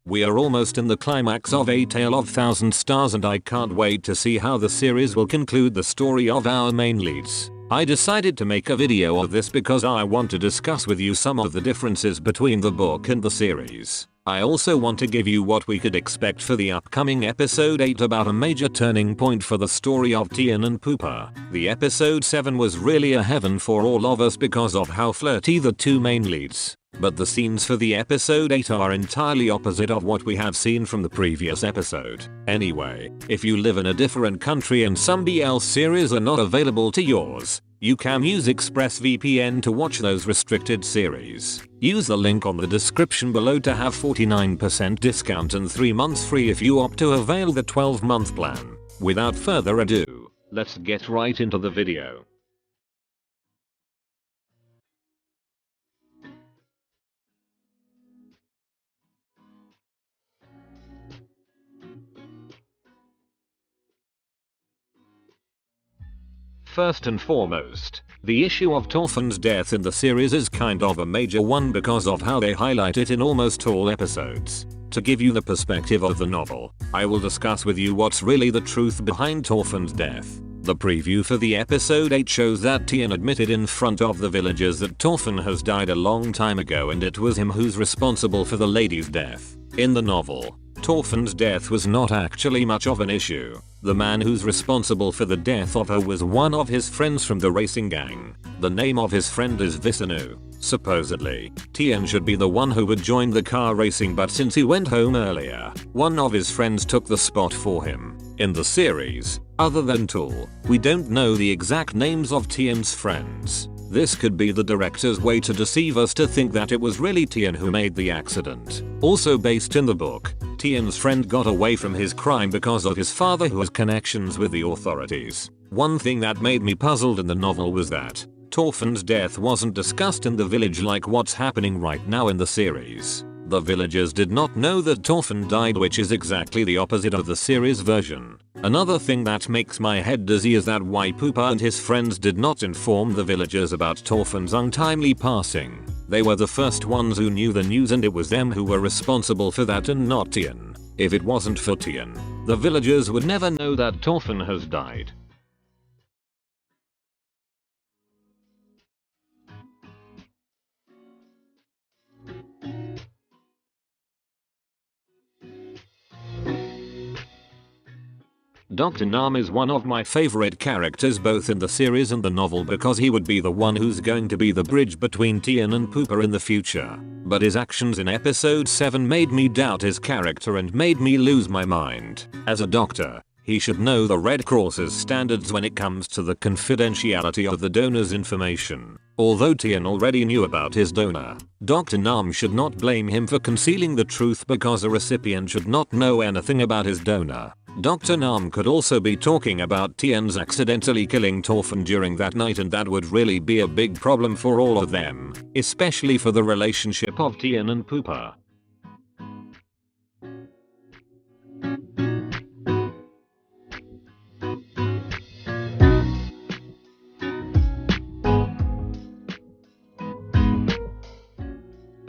We are almost in the climax of A Tale of 1000 Stars and I can't wait to see how the series will conclude the story of our main leads. I decided to make a video of this because I want to discuss with you some of the differences between the book and the series. I also want to give you what we could expect for the upcoming episode 8 about a major turning point for the story of Tian and Pooper. The episode 7 was really a heaven for all of us because of how flirty the two main leads. But the scenes for the episode 8 are entirely opposite of what we have seen from the previous episode. Anyway, if you live in a different country and somebody else's series are not available to yours, you can use ExpressVPN to watch those restricted series. Use the link on the description below to have 49% discount and 3 months free if you opt to avail the 12-month plan. Without further ado, let's get right into the video. First and foremost, the issue of Orphans' death in the series is kind of a major one because of how they highlight it in almost all episodes. To give you the perspective of the novel, I will discuss with you what's really the truth behind Orphans' death. The preview for the episode 8 shows that Tian admitted in front of the villagers that Orphan has died a long time ago and it was him who's responsible for the lady's death. In the novel, Orphan's death was not actually much of an issue. The man who's responsible for the death of her was one of his friends from the racing gang. The name of his friend is Visanu. Supposedly, Tian should be the one who would join the car racing, but since he went home earlier, one of his friends took the spot for him. In the series, other than Tool, we don't know the exact names of Tian's friends. This could be the director's way to deceive us to think that it was really Tian who made the accident. Also based in the book, Tian's friend got away from his crime because of his father who has connections with the authorities. One thing that made me puzzled in the novel was that Orphan's death wasn't discussed in the village like what's happening right now in the series. The villagers did not know that Orphan died, which is exactly the opposite of the series version. Another thing that makes my head dizzy is that why Pooper and his friends did not inform the villagers about Orphan's untimely passing. They were the first ones who knew the news and it was them who were responsible for that and not Tian. If it wasn't for Tian, the villagers would never know that Orphan has died. Dr. Nam is one of my favorite characters both in the series and the novel because he would be the one who's going to be the bridge between Tian and Pooper in the future. But his actions in episode 7 made me doubt his character and made me lose my mind. As a doctor, he should know the Red Cross's standards when it comes to the confidentiality of the donor's information. Although Tian already knew about his donor, Dr. Nam should not blame him for concealing the truth because a recipient should not know anything about his donor. Dr. Nam could also be talking about Tian's accidentally killing Orphan during that night, and that would really be a big problem for all of them, especially for the relationship of Tian and Pooper.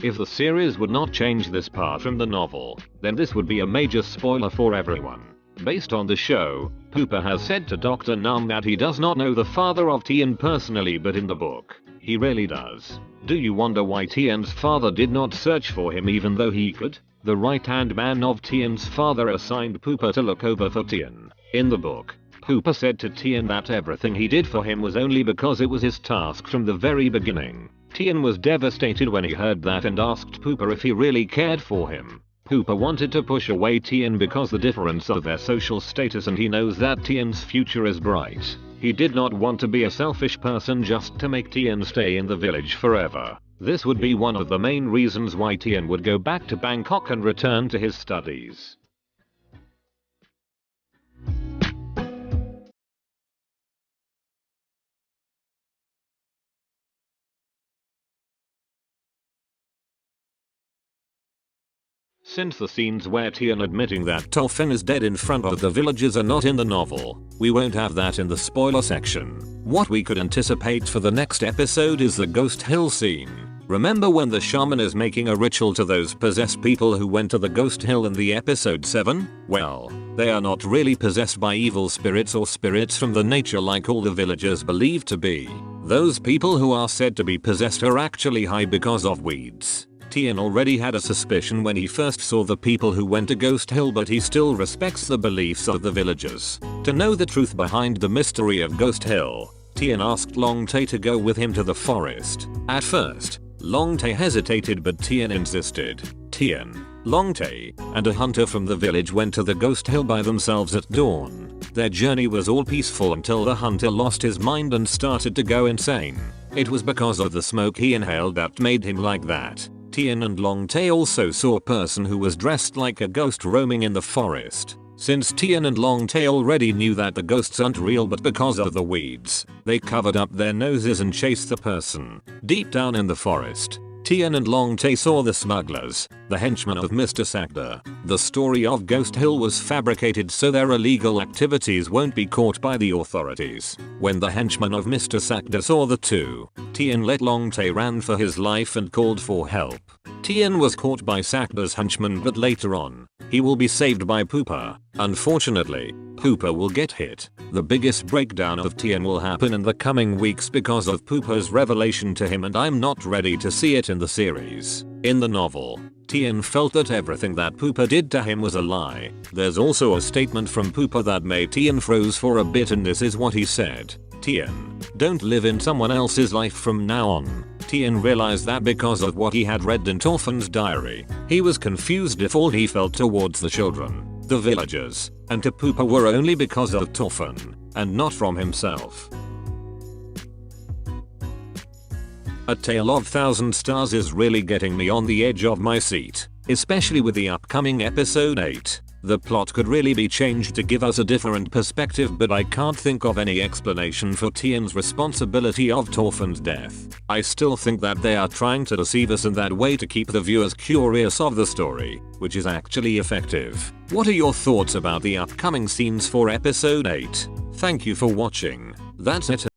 If the series would not change this part from the novel, then this would be a major spoiler for everyone. Based on the show, Pooper has said to Dr. Nam that he does not know the father of Tian personally, but in the book, he really does. Do you wonder why Tian's father did not search for him even though he could? The right-hand man of Tian's father assigned Pooper to look over for Tian. In the book, Pooper said to Tian that everything he did for him was only because it was his task from the very beginning. Tian was devastated when he heard that and asked Pooper if he really cared for him. Pooper wanted to push away Tian because the difference of their social status, and he knows that Tian's future is bright. He did not want to be a selfish person just to make Tian stay in the village forever. This would be one of the main reasons why Tian would go back to Bangkok and return to his studies. Since the scenes where Tian admitting that Orphan is dead in front of the villagers are not in the novel, we won't have that in the spoiler section. What we could anticipate for the next episode is the Ghost Hill scene. Remember when the shaman is making a ritual to those possessed people who went to the ghost hill in the episode 7? Well, they are not really possessed by evil spirits or spirits from the nature like all the villagers believe to be. Those people who are said to be possessed are actually high because of weeds. Tian already had a suspicion when he first saw the people who went to Ghost Hill, but he still respects the beliefs of the villagers. To know the truth behind the mystery of Ghost Hill, Tian asked Long Tae to go with him to the forest. At first, Long Tae hesitated, but Tian insisted. Tian, Long Tae, and a hunter from the village went to the Ghost Hill by themselves at dawn. Their journey was all peaceful until the hunter lost his mind and started to go insane. It was because of the smoke he inhaled that made him like that. Tian and Long Tae also saw a person who was dressed like a ghost roaming in the forest. Since Tian and Long Tae already knew that the ghosts aren't real but because of the weeds, they covered up their noses and chased the person. Deep down in the forest, Tian and Long Tae saw the smugglers, the henchmen of Mr. Sakda. The story of Ghost Hill was fabricated so their illegal activities won't be caught by the authorities. When the henchmen of Mr. Sakda saw the two, Tian let Long Tae ran for his life and called for help. Tian was caught by Sakda's henchmen, but later on, he will be saved by Poopa. Unfortunately, Poopa will get hit. The biggest breakdown of Tian will happen in the coming weeks because of Poopa's revelation to him, and I'm not ready to see it in the series. In the novel, Tian felt that everything that Poopa did to him was a lie. There's also a statement from Poopa that made Tian froze for a bit, and this is what he said. Tian, don't live in someone else's life from now on. Tian realized that because of what he had read in Orphan's diary, he was confused if all he felt towards the children, the villagers, and to Poopa were only because of Orphan, and not from himself. A Tale of 1000 Stars is really getting me on the edge of my seat, especially with the upcoming episode 8. The plot could really be changed to give us a different perspective, but I can't think of any explanation for Tian's responsibility of Orphan's death. I still think that they are trying to deceive us in that way to keep the viewers curious of the story, which is actually effective. What are your thoughts about the upcoming scenes for episode 8? Thank you for watching. That's it.